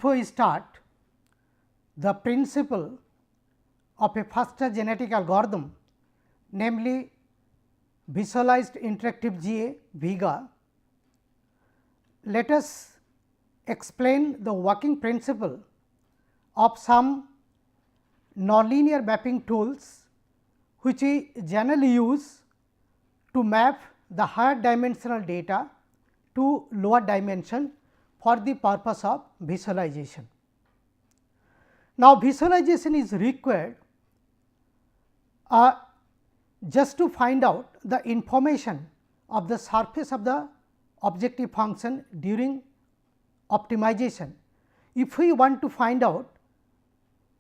before we start, the principle of a faster genetic algorithm, namely visualized interactive GA VIGA, let us explain the working principle of some nonlinear mapping tools, which we generally use to map the higher dimensional data to lower dimension for the purpose of visualization. Now, visualization is required just to find out the information of the surface of the objective function during optimization, if we want to find out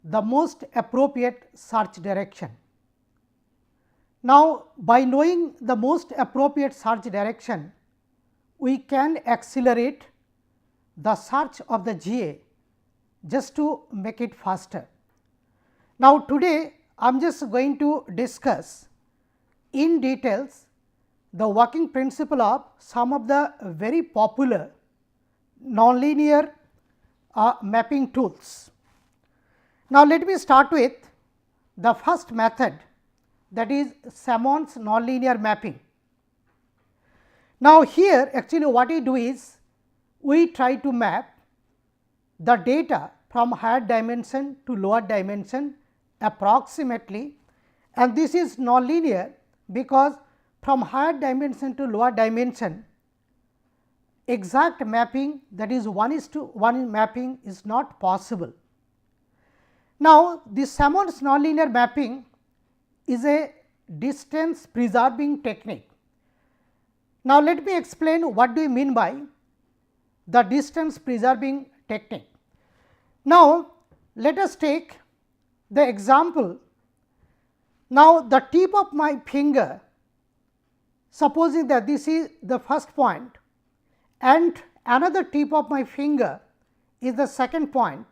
the most appropriate search direction. Now, by knowing the most appropriate search direction, we can accelerate the search of the GA just to make it faster. Now, today I am just going to discuss in details the working principle of some of the very popular nonlinear mapping tools. Now, let me start with the first method, that is Sammon's nonlinear mapping. Now, here actually what we do is we try to map the data from higher dimension to lower dimension approximately, and this is nonlinear because from higher dimension to lower dimension exact mapping, that is 1:1 mapping, is not possible. Now, this Sammon's nonlinear mapping is a distance preserving technique. Now, let me explain what do we mean by the distance preserving technique. Now, let us take the example. Now, the tip of my finger, supposing that this is the first point and another tip of my finger is the second point.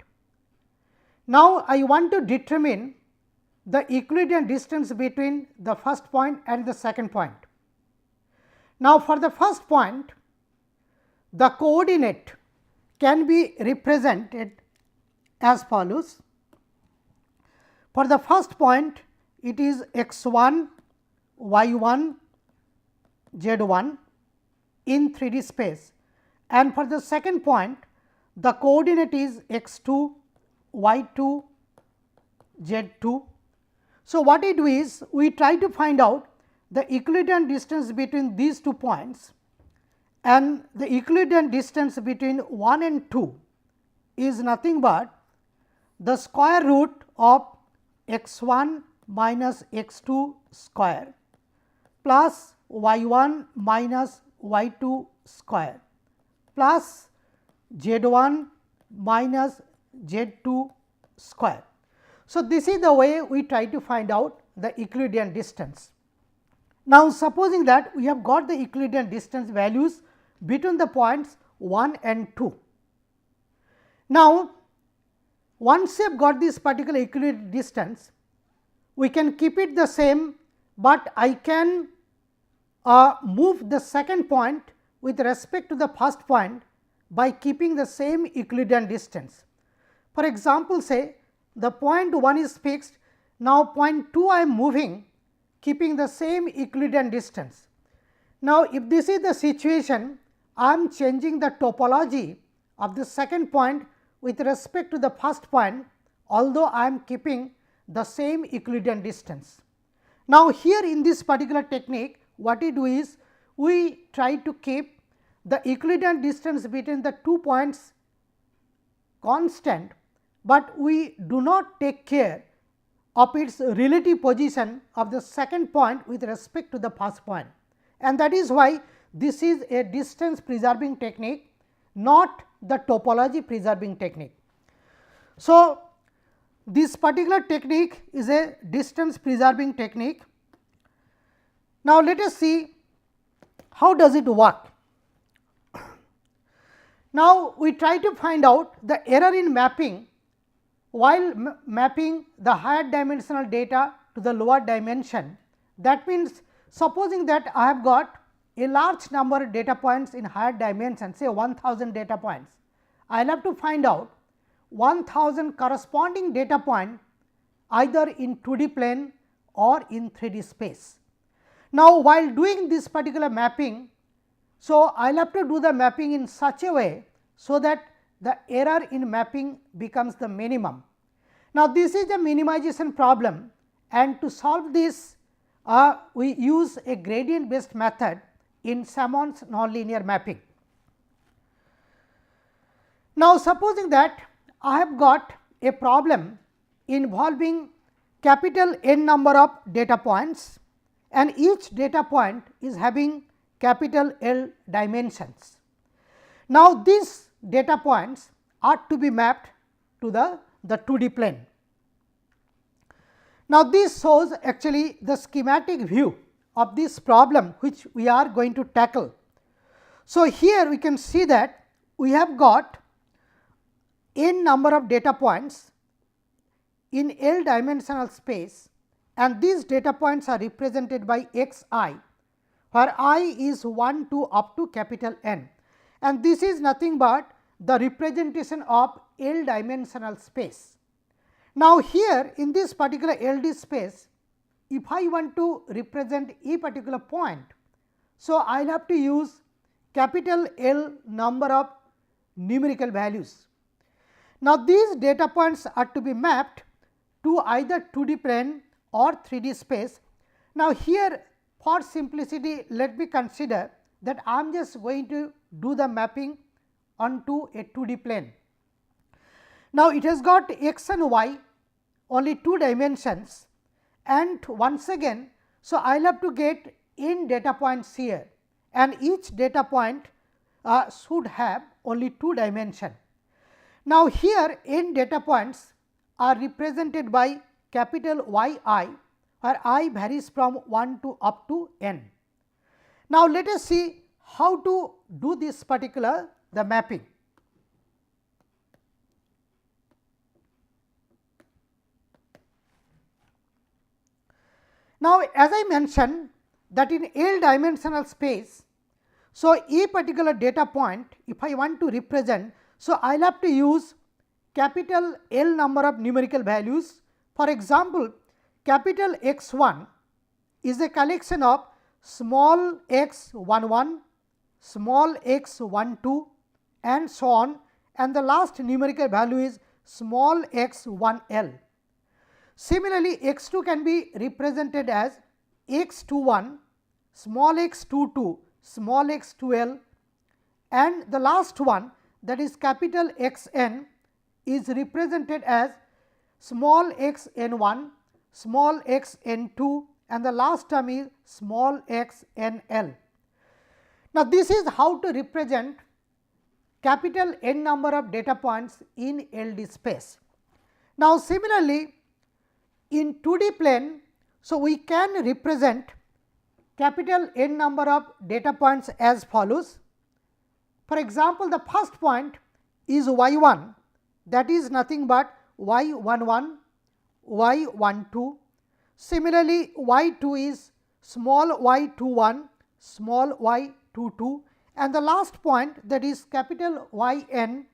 Now, I want to determine the Euclidean distance between the first point and the second point. Now, for the first point, the coordinate can be represented as follows. For the first point, it is x 1, y 1, z 1 in 3D space, and for the second point, the coordinate is x 2, y 2, z 2. So, what we do is we try to find out the Euclidean distance between these 2 points, and the Euclidean distance between 1 and 2 is nothing but the square root of x 1 minus x 2 square plus y 1 minus y 2 square plus z 1 minus z 2 square. So, this is the way we try to find out the Euclidean distance. Now, supposing that we have got the Euclidean distance values between the points 1 and 2. Now, once we have got this particular Euclidean distance, we can keep it the same, but I can move the second point with respect to the first point by keeping the same Euclidean distance. For example, say the point 1 is fixed, now point 2 I am moving keeping the same Euclidean distance. Now, if this is the situation, I am changing the topology of the second point with respect to the first point, although I am keeping the same Euclidean distance. Now, here in this particular technique, what we do is we try to keep the Euclidean distance between the 2 points constant, but we do not take care of its relative position of the second point with respect to the first point, and that is why this is a distance preserving technique, not the topology preserving technique. So, this particular technique is a distance preserving technique. Now, let us see how does it work. Now, we try to find out the error in mapping while mapping the higher dimensional data to the lower dimension. That means, supposing that I have got a large number of data points in higher dimension, say 1000 data points, I will have to find out 1000 corresponding data point either in 2D plane or in 3D space. Now, while doing this particular mapping, so I will have to do the mapping in such a way, so that the error in mapping becomes the minimum. Now, this is a minimization problem, and to solve this we use a gradient based method in Sammon's nonlinear mapping. Now, supposing that I have got a problem involving capital N number of data points, and each data point is having capital L dimensions. Now, these data points are to be mapped to the 2D plane. Now, this shows actually the schematic view of this problem which we are going to tackle. So, here we can see that we have got n number of data points in L dimensional space, and these data points are represented by x I, where I is 1 to up to capital N, and this is nothing but the representation of L dimensional space. Now, here in this particular LD space, if I want to represent a particular point, so I will have to use capital L number of numerical values. Now, these data points are to be mapped to either 2D plane or 3D space. Now, here for simplicity, let me consider that I am just going to do the mapping onto a 2D plane. Now, it has got x and y only 2 dimensions, and once again, so I will have to get n data points here, and each data point should have only 2 dimension. Now, here n data points are represented by capital Y I, where I varies from 1 to up to n. Now, let us see how to do this particular the mapping. Now, as I mentioned that in L dimensional space, so a particular data point if I want to represent, so I will have to use capital L number of numerical values. For example, capital X 1 is a collection of small x 1 1, small x 1 2 and so on, and the last numerical value is small x 1 L. Similarly, x 2 can be represented as x 2 1, small x 2 2, small x 2 L, and the last one, that is capital X n, is represented as small x n 1, small x n 2, and the last term is small x n L. Now, this is how to represent capital N number of data points in LD space. Now, similarly, in 2D plane, so we can represent capital N number of data points as follows. For example, the first point is y 1, that is nothing but y 1 1, y 1 2. Similarly, y 2 is small y 2 1, small y 2 2, and the last point, that is capital Y n,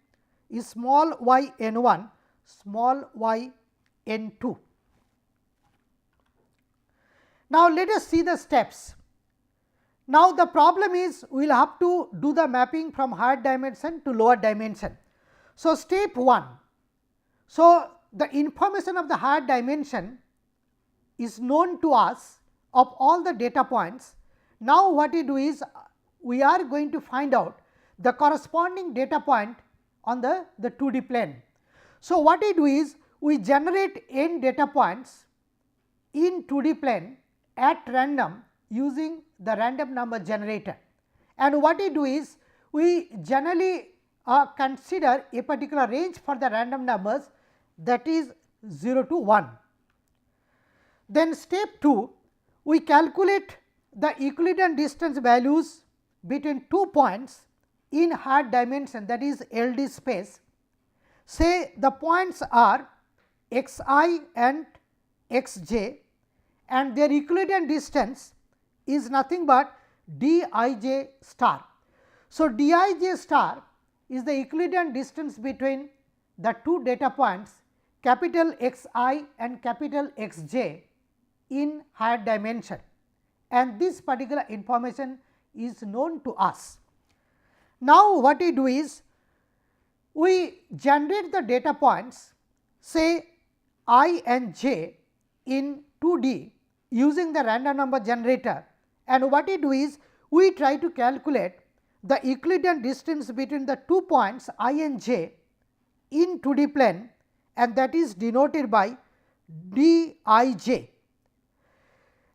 is small y n 1, small y n 2. Now, let us see the steps. Now, the problem is we will have to do the mapping from higher dimension to lower dimension. So, step 1. So, the information of the higher dimension is known to us of all the data points. Now, what we do is we are going to find out the corresponding data point on the 2D plane. So, what we do is we generate n data points in 2D plane at random using the random number generator, and what we do is we generally consider a particular range for the random numbers, that is 0 to 1. Then step 2, we calculate the Euclidean distance values between 2 points in higher dimension, that is LD space. Say the points are x I and x j, and their Euclidean distance is nothing but d I j star. So, d I j star is the Euclidean distance between the two data points capital X I and capital X j in higher dimension, and this particular information is known to us. Now, what we do is we generate the data points say I and j in 2D using the random number generator, and what we do is we try to calculate the Euclidean distance between the 2 points I and j in 2D plane, and that is denoted by d I j.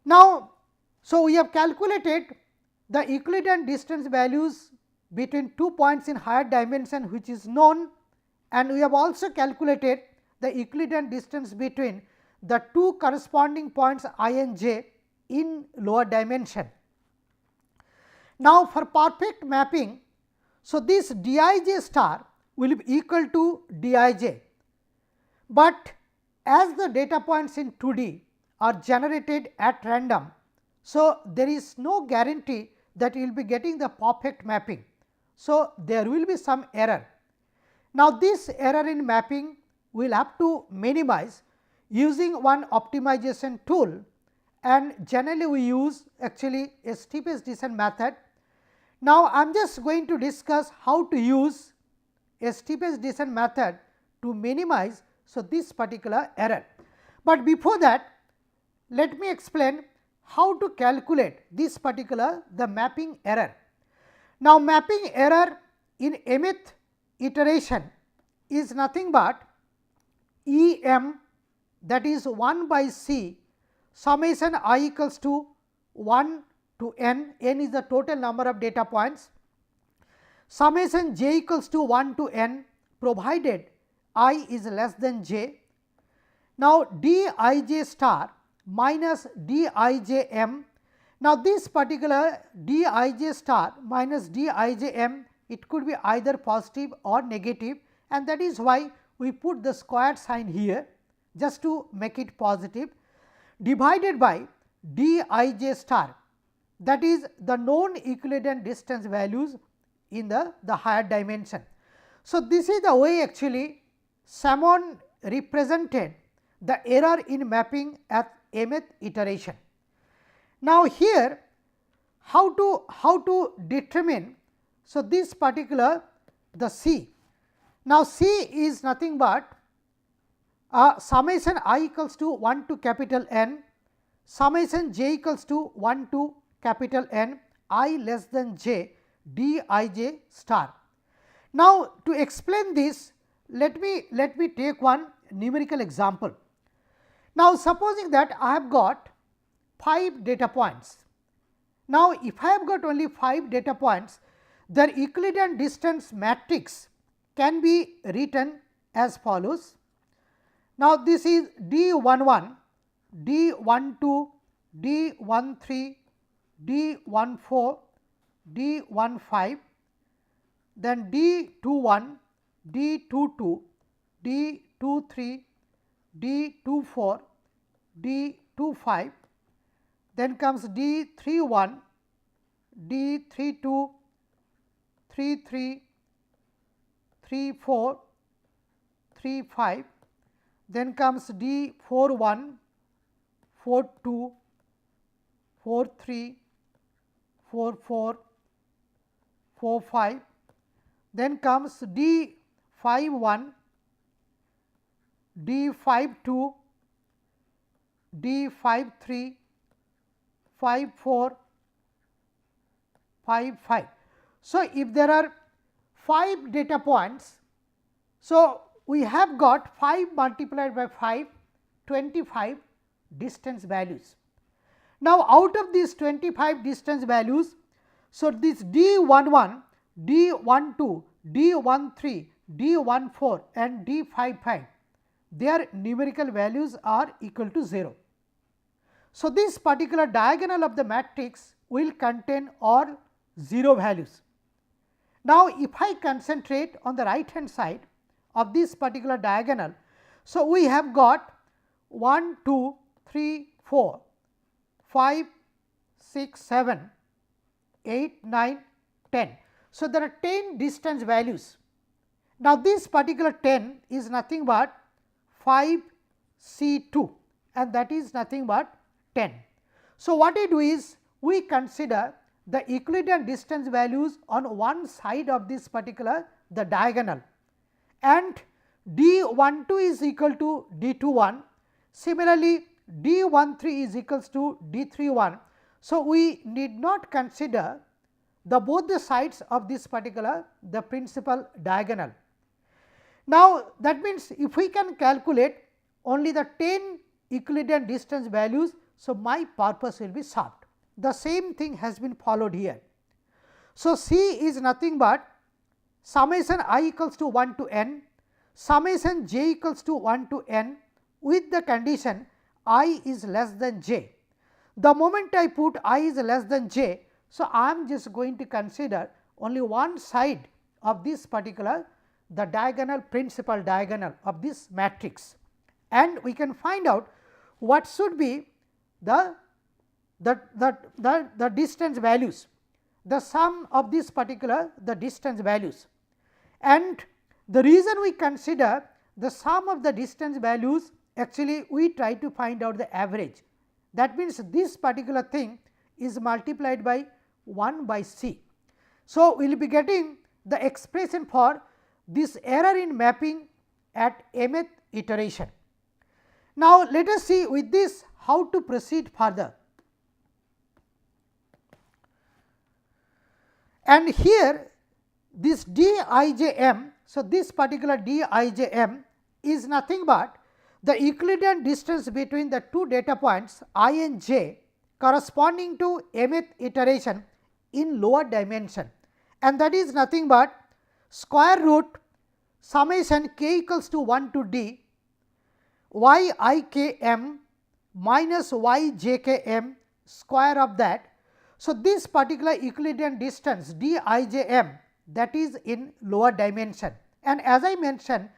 Now, so we have calculated the Euclidean distance values between 2 points in higher dimension, which is known, and we have also calculated the Euclidean distance between the two corresponding points I and j in lower dimension. Now, for perfect mapping, so this d I j star will be equal to d I j, but as the data points in 2D are generated at random, so there is no guarantee that you will be getting the perfect mapping. So, there will be some error. Now, this error in mapping we will have to minimize using one optimization tool, and generally we use actually a steepest descent method. Now, I am just going to discuss how to use a steepest descent method to minimize so this particular error. But before that, let me explain how to calculate this particular the mapping error. Now, mapping error in mth iteration is nothing but E m, that is 1 by c summation I equals to 1 to n, n is the total number of data points, summation j equals to 1 to n provided I is less than j. Now, d I j star minus d I j m. Now, this particular d I j star minus d I j m, it could be either positive or negative, and that is why we put the square sign here just to make it positive, divided by d I j star, that is the known Euclidean distance values in the higher dimension. So, this is the way actually Sammon represented the error in mapping at mth iteration. Now, here how to determine, so this particular the C. Now, C is nothing but summation I equals to 1 to capital N, summation j equals to 1 to capital N, I less than j d I j star. Now, to explain this, let me take one numerical example. Now, supposing that I have got 5 data points. Now, if I have got only 5 data points, their Euclidean distance matrix can be written as follows. Now, this is d 11, d 12, d 13, d 14, d 15, then d 21, d 22, d 23, d 24, d 25, then comes d 31, d 32, 33, 34, 35, then comes d 41, 42, 43, 44, 45, then comes d 51, d 52, d 53, 54, 55. So, if there are 5 data points, so we have got 5 multiplied by 5, 25 distance values. Now, out of these 25 distance values, so this d 11, d 12, d 13, d 14 and d 55, their numerical values are equal to 0. So, this particular diagonal of the matrix will contain all 0 values. Now, if I concentrate on the right hand side of this particular diagonal, so we have got 1, 2, 3, 4, 5, 6, 7, 8, 9, 10. So, there are 10 distance values. Now, this particular 10 is nothing but 5 C 2 and that is nothing but 10. So, what we do is we consider the Euclidean distance values on one side of this particular the diagonal and d 1 2 is equal to d 2 1. Similarly, d 1 3 is equals to d 3 1. So, we need not consider the both the sides of this particular the principal diagonal. Now, that means, if we can calculate only the 10 Euclidean distance values, so my purpose will be solved. The same thing has been followed here. So, C is nothing but summation I equals to 1 to n, summation j equals to 1 to n with the condition I is less than j. The moment I put I is less than j, so I am just going to consider only one side of this particular the diagonal principal diagonal of this matrix, and we can find out what should be the distance values, the sum of this particular the distance values. And the reason we consider the sum of the distance values, actually we try to find out the average. That means, this particular thing is multiplied by 1 by C. So, we will be getting the expression for this error in mapping at mth iteration. Now, let us see with this how to proceed further. And here this dijm, so this particular dijm is nothing but the Euclidean distance between the two data points I and j corresponding to mth iteration in lower dimension, and that is nothing but square root summation k equals to 1 to d y I k m minus y j k m square of that. So, this particular Euclidean distance d I j m, that is in lower dimension, and as I mentioned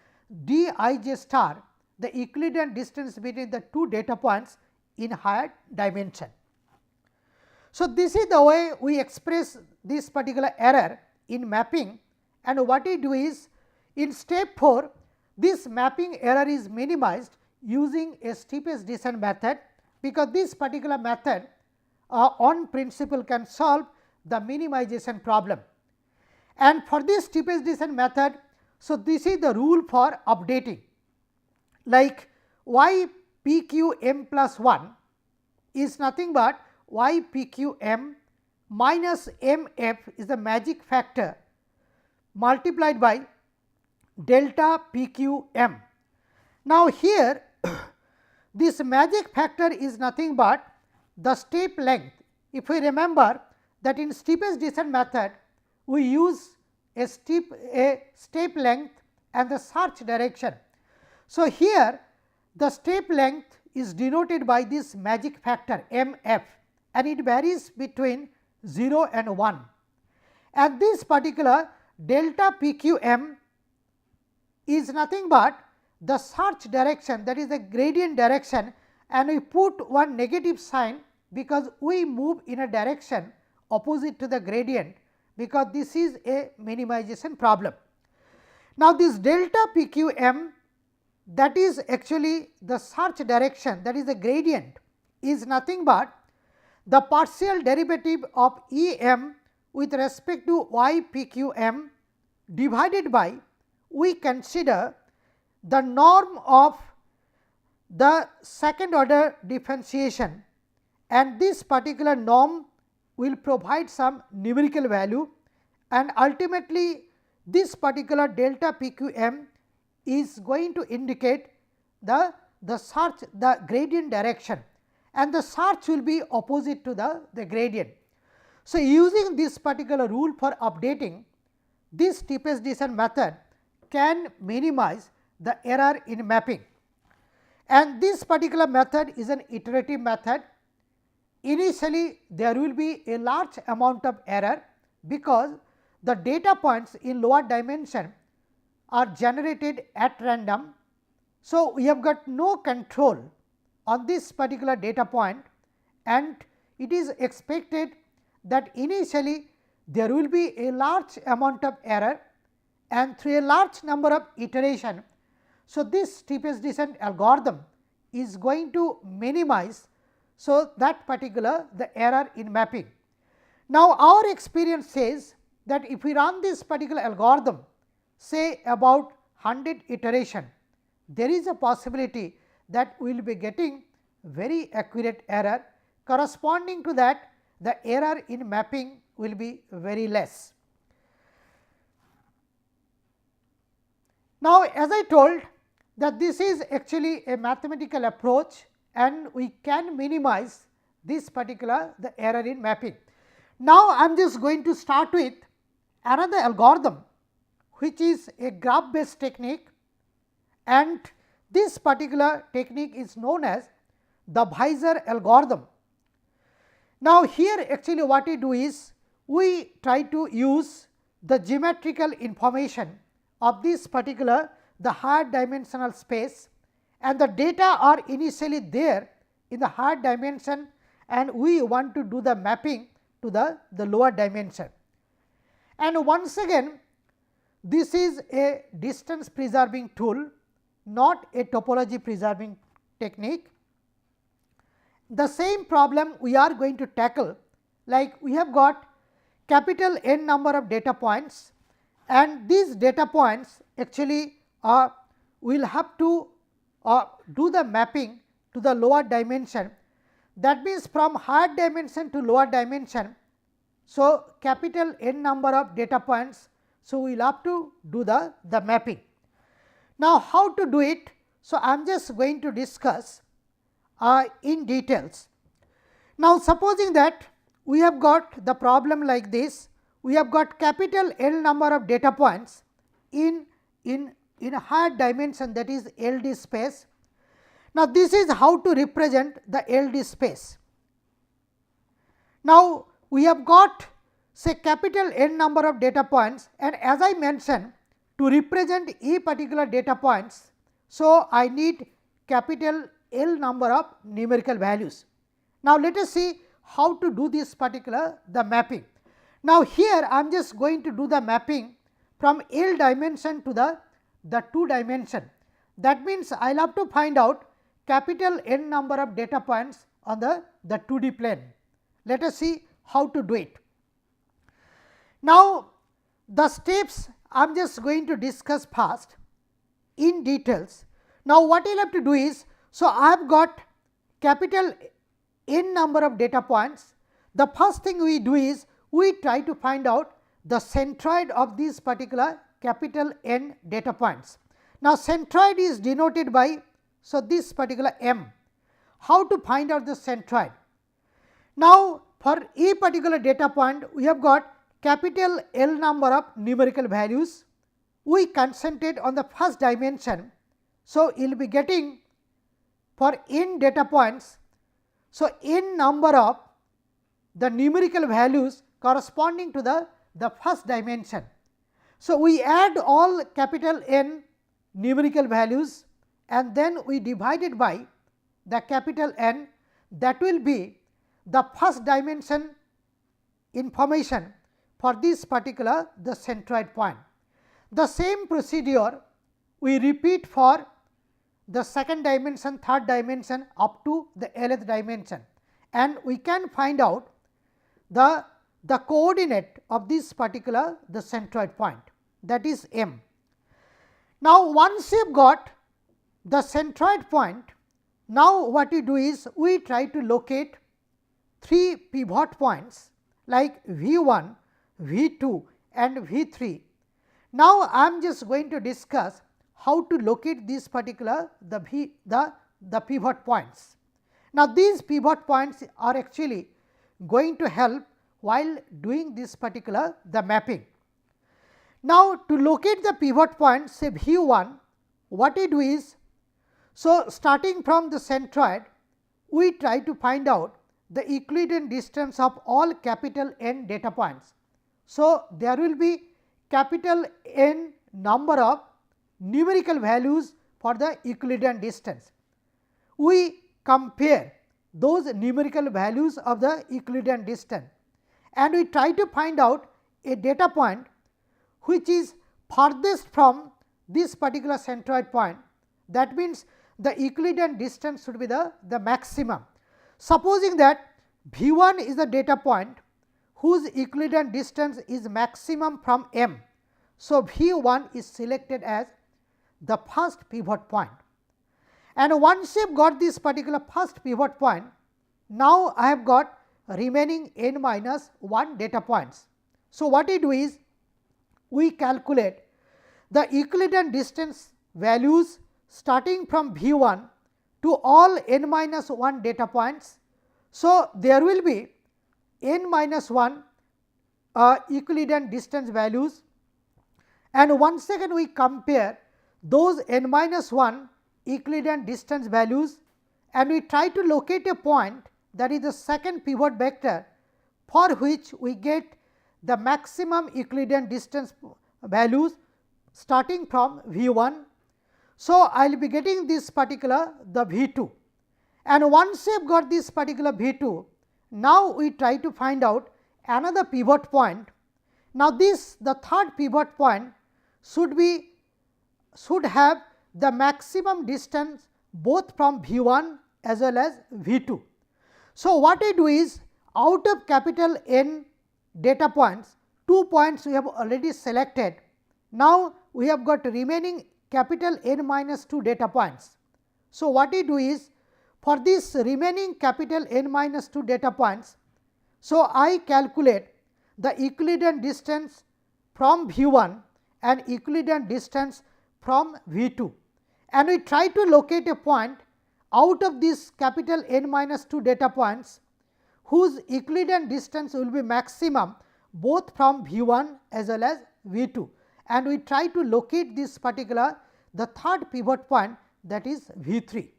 d I j star the Euclidean distance between the two data points in higher dimension. So, this is the way we express this particular error in mapping, and what we do is in step 4 this mapping error is minimized using a steepest descent method, because this particular method on principle can solve the minimization problem. And for this steepest descent method, so this is the rule for updating, like y p q m plus 1 is nothing but y p q m minus m f is the magic factor multiplied by delta p q m. Now, here this magic factor is nothing but the step length. If we remember that in steepest descent method we use a step length and the search direction. So, here the step length is denoted by this magic factor m f, and it varies between 0 and 1, and this particular delta p q m is nothing but the search direction, that is the gradient direction, and we put one negative sign because we move in a direction opposite to the gradient, because this is a minimization problem. Now, this delta p q m, that is actually the search direction, that is the gradient, is nothing but the partial derivative of E m with respect to y p q m divided by, we consider the norm of the second order differentiation, and this particular norm will provide some numerical value, and ultimately this particular delta p q m is going to indicate the search, the gradient direction, and the search will be opposite to the gradient. So, using this particular rule for updating, this steepest descent method can minimize the error in mapping, and this particular method is an iterative method. Initially there will be a large amount of error, because the data points in lower dimension are generated at random. So, we have got no control on this particular data point, and it is expected that initially there will be a large amount of error, and through a large number of iteration. So, this steepest descent algorithm is going to minimize, so that particular the error in mapping. Now, our experience says that if we run this particular algorithm say about 100 iteration, there is a possibility that we will be getting very accurate error. Corresponding to that, the error in mapping will be very less. Now, as I told that this is actually a mathematical approach and we can minimize this particular the error in mapping. Now, I am just going to start with another algorithm which is a graph based technique, and this particular technique is known as the VISOR algorithm. Now, here actually what we do is we try to use the geometrical information of this particular the higher dimensional space, and the data are initially there in the higher dimension and we want to do the mapping to the lower dimension. And once again this is a distance preserving tool, not a topology preserving technique. The same problem we are going to tackle, like we have got capital N number of data points, and these data points actually we will have to do the mapping to the lower dimension. That means, from higher dimension to lower dimension. So, capital N number of data points. So, we will have to do the mapping. Now, how to do it? So, I am just going to discuss in details. Now, supposing that we have got the problem like this, we have got capital L number of data points in a higher dimension, that is LD space. Now, this is how to represent the LD space. Now, we have got say capital N number of data points, and as I mentioned, to represent a particular data points, so I need capital L number of numerical values. Now, let us see how to do this particular the mapping. Now, here I am just going to do the mapping from L dimension to the 2 dimension. That means, I will have to find out capital N number of data points on the 2D plane. Let us see how to do it. Now, the steps I am just going to discuss fast in details. Now, what you will have to do is, so I have got capital N number of data points. The first thing we do is, we try to find out the centroid of these particular capital N data points. Now, centroid is denoted by, so this particular M. How to find out the centroid? Now, for a particular data point, we have got capital L number of numerical values. We concentrate on the first dimension. So, you will be getting for n data points. So, n number of the numerical values corresponding to the first dimension. So, we add all capital N numerical values and then we divide it by the capital N, that will be the first dimension information for this particular the centroid point. The same procedure we repeat for the second dimension, third dimension up to the nth dimension, and we can find out the coordinate of this particular the centroid point, that is M. Now, once you have got the centroid point, now what we do is we try to locate 3 pivot points like V1, V2 and V3. Now, I am just going to discuss how to locate these particular the pivot points. Now, these pivot points are actually going to help while doing this particular the mapping. Now, to locate the pivot point say V1, what we do is, so starting from the centroid, we try to find out the Euclidean distance of all capital N data points. So, there will be capital N number of numerical values for the Euclidean distance. We compare those numerical values of the Euclidean distance and we try to find out a data point which is farthest from this particular centroid point. That means, the Euclidean distance should be the maximum. Supposing that V 1 is the data point whose Euclidean distance is maximum from M. So, V 1 is selected as the first pivot point, and once you have got this particular first pivot point, now I have got remaining n minus 1 data points. So, what we do is we calculate the Euclidean distance values starting from V 1 to all n minus 1 data points. So, there will be n minus 1 Euclidean distance values, and once again we compare those n minus 1 Euclidean distance values, and we try to locate a point, that is the second pivot vector, for which we get the maximum Euclidean distance values starting from V 1. So, I will be getting this particular the V 2, and once we have got this particular V 2, now we try to find out another pivot point. Now, this the third pivot point should have the maximum distance both from V 1 as well as V 2. So, what we do is, out of capital N data points, 2 points we have already selected. Now, we have got remaining capital N minus 2 data points. So, what we do is, for this remaining capital N minus 2 data points, so I calculate the Euclidean distance from V 1 and Euclidean distance from V 2, and we try to locate a point out of this capital N minus 2 data points whose Euclidean distance will be maximum both from V 1 as well as V 2, and we try to locate this particular the third pivot point, that is V 3.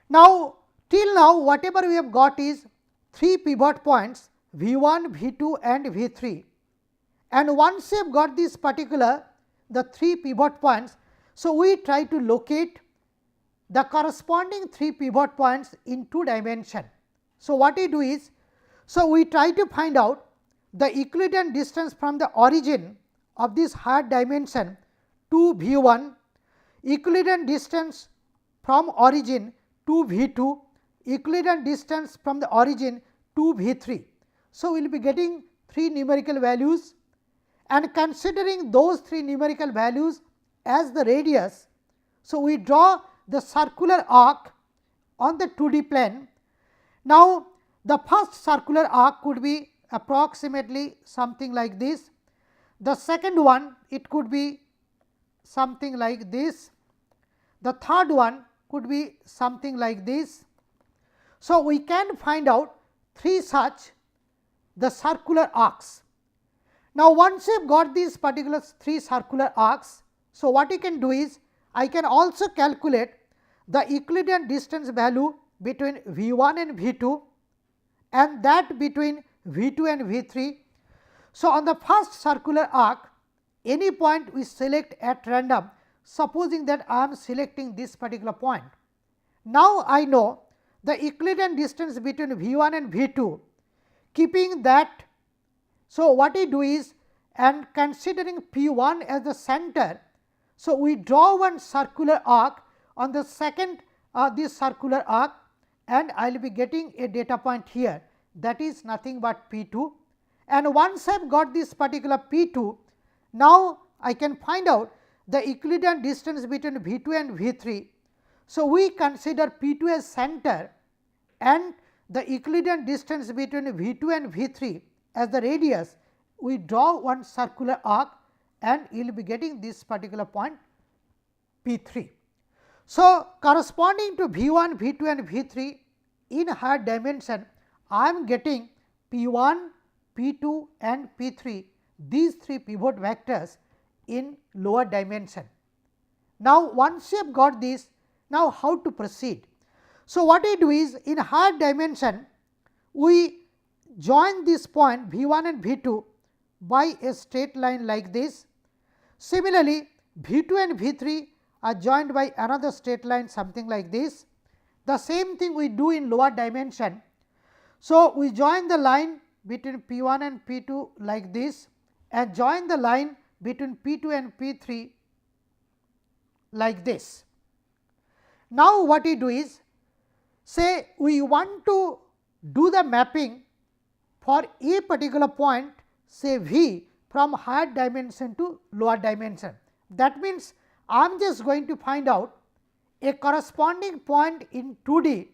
Now, till now whatever we have got is 3 pivot points V 1, V 2 and V 3, and once we have got this particular the 3 pivot points. So, we try to locate the corresponding 3 pivot points in 2 dimension. So, what we do is, so we try to find out the Euclidean distance from the origin of this higher dimension to V 1, Euclidean distance from origin to V 2, Euclidean distance from the origin to V 3. So, we will be getting 3 numerical values, and considering those 3 numerical values as the radius. So, we draw the circular arc on the 2D plane. Now, the first circular arc could be approximately something like this, the second one it could be something like this, the third one could be something like this. So, we can find out 3 such the circular arcs. Now, once you have got these particular 3 circular arcs, so what you can do is, I can also calculate the Euclidean distance value between V 1 and V 2 and that between V 2 and V 3. So, on the first circular arc, any point we select at random, supposing that I am selecting this particular point. Now, I know the Euclidean distance between V 1 and V 2, keeping that. So, what we do is, and considering P 1 as the center, so we draw one circular arc on the second this circular arc, and I will be getting a data point here, that is nothing but P 2. And once I have got this particular P 2, now I can find out the Euclidean distance between V 2 and V 3. So, we consider P 2 as center and the Euclidean distance between V 2 and V 3 as the radius. We draw one circular arc and you will be getting this particular point P 3. So, corresponding to V 1, V 2 and V 3 in higher dimension, I am getting P 1, P 2 and P 3, these 3 pivot vectors in lower dimension. Now, once you have got this, now how to proceed? So, what we do is, in higher dimension, we join this point V 1 and V 2 by a straight line like this. Similarly, V 2 and V 3 are joined by another straight line something like this. The same thing we do in lower dimension. So, we join the line between P 1 and P 2 like this and join the line between P2 and P3 like this. Now, what we do is, say we want to do the mapping for a particular point, say V, from higher dimension to lower dimension. That means, I am just going to find out a corresponding point in 2D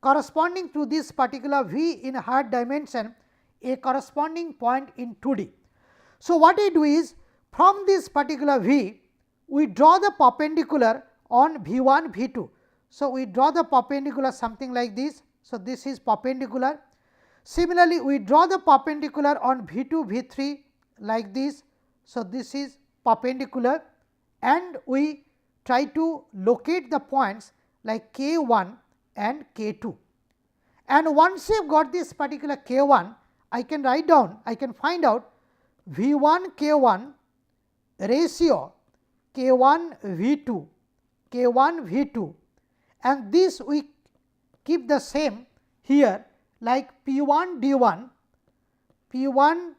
corresponding to this particular V in higher dimension, a corresponding point in 2D. So, what we do is, from this particular V, we draw the perpendicular on V1, V2. So, we draw the perpendicular something like this. So, this is perpendicular. Similarly, we draw the perpendicular on V2, V3 like this. So, this is perpendicular, and we try to locate the points like K1 and K2. And once you have got this particular K1, I can write down, I can find out V1 K1 ratio K1 V2, K1 V2, and this we keep the same here like P1 D1, P1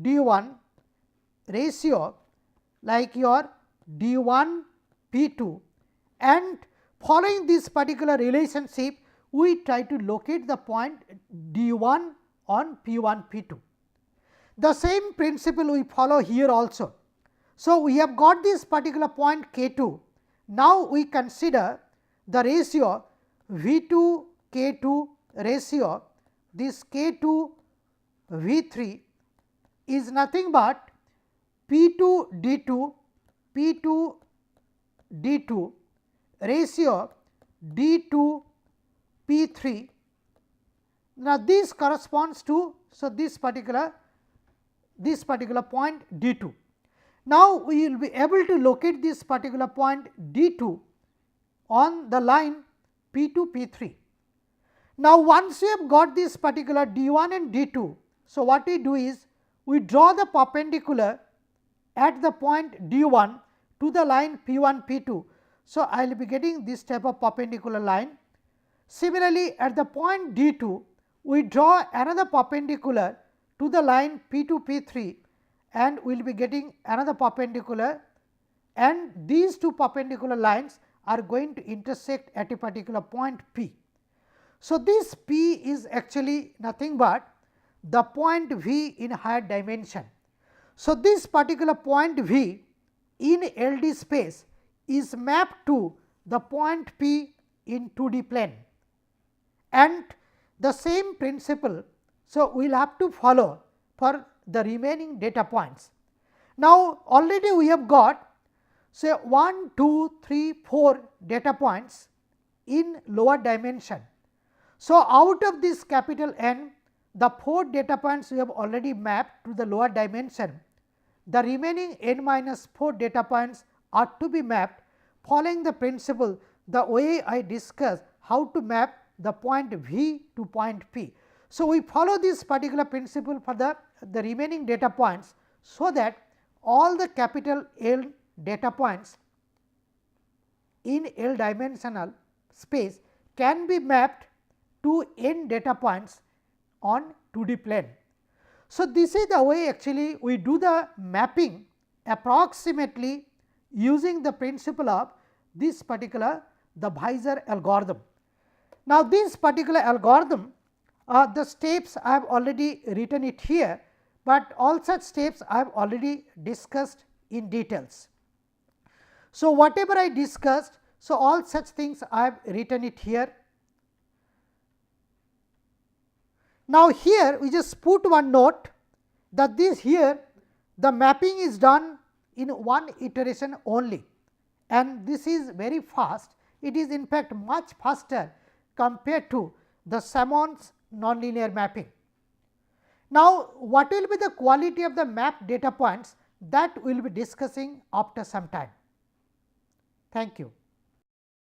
D1 ratio like your D1 P2, and following this particular relationship, we try to locate the point D1 on P1 P2. The same principle we follow here also. So, we have got this particular point K2. Now, we consider the ratio V2 K2 ratio, this K2 V3 is nothing but P2 D2 P2 D2 ratio D2 P3. Now, this corresponds to, so this particular point D2. Now, we will be able to locate this particular point D2 on the line P2 P3. Now, once we have got this particular D1 and D2, so what we do is, we draw the perpendicular at the point D1 to the line P1 P2. So, I will be getting this type of perpendicular line. Similarly, at the point D2, we draw another perpendicular to the line P2 P3, and we will be getting another perpendicular, and these two perpendicular lines are going to intersect at a particular point P. So, this P is actually nothing but the point V in higher dimension. So, this particular point V in LD space is mapped to the point P in 2D plane, and the same principle. So, we will have to follow for the remaining data points. Now, already we have got say 1, 2, 3, 4 data points in lower dimension. So, out of this capital N, the 4 data points we have already mapped to the lower dimension. The remaining n minus 4 data points are to be mapped following the principle, the way I discussed how to map the point V to point P. So, we follow this particular principle for the remaining data points, so that all the capital L data points in L dimensional space can be mapped to n data points on 2D plane. So, this is the way actually we do the mapping approximately using the principle of this particular the VISOR algorithm. Now, this particular algorithm, the steps I have already written it here, but all such steps I have already discussed in details. So, whatever I discussed, so all such things I have written it here. Now, here we just put one note that this here the mapping is done in one iteration only, and this is very fast. It is in fact much faster compared to the Sammon's nonlinear mapping. Now, what will be the quality of the map data points, that we will be discussing after some time. Thank you.